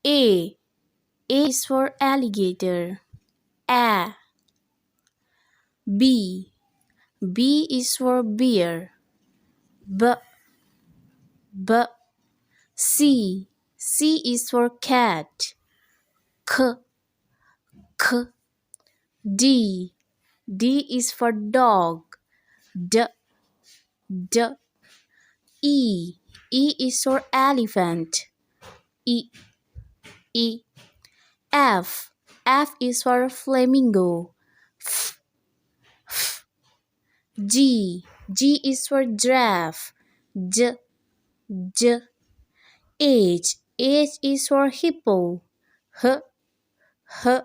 A. A is for alligator. A. B. B is for bear. B. B. C. C is for cat. K. K. D. D is for dog. D. D. E. E is for elephant. E. E. F. F is for flamingo. F. F. G. G is for giraffe. J. J. H. H is for hippo. H. H.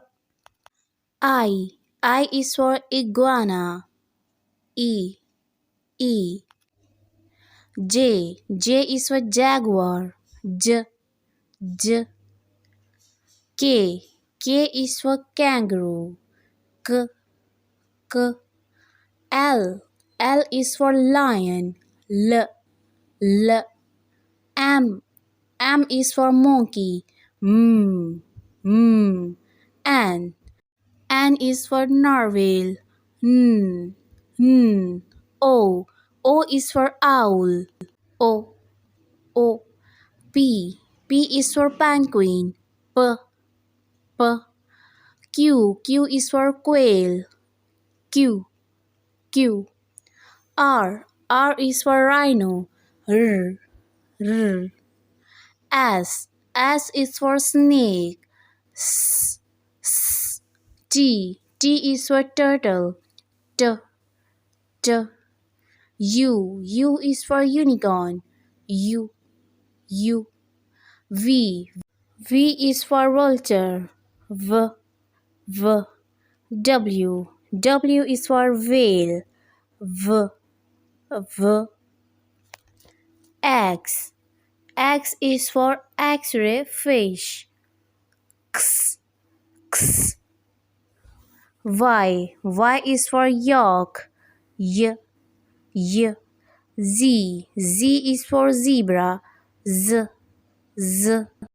I. I is for iguana. E. E. J. J is for jaguar. J. J. K. K is for kangaroo. K. K. L. L is for lion. L. L. M. M is for monkey. M. M. N. N is for narwhal. N. N. O. O is for owl. O. O. P. P is for penguin. P. P. Q. Q is for quail. Q. Q. R. R is for rhino. R. R. S. S is for snake. S. S. T. T is for turtle. T. T. U. U is for unicorn. U. U. V. V is for vulture. V. V. W. W is for whale. V. V. X. X is for X-ray fish. X. X. Y. Y is for yak. Y. Y. Z. Z is for zebra. Z. Z.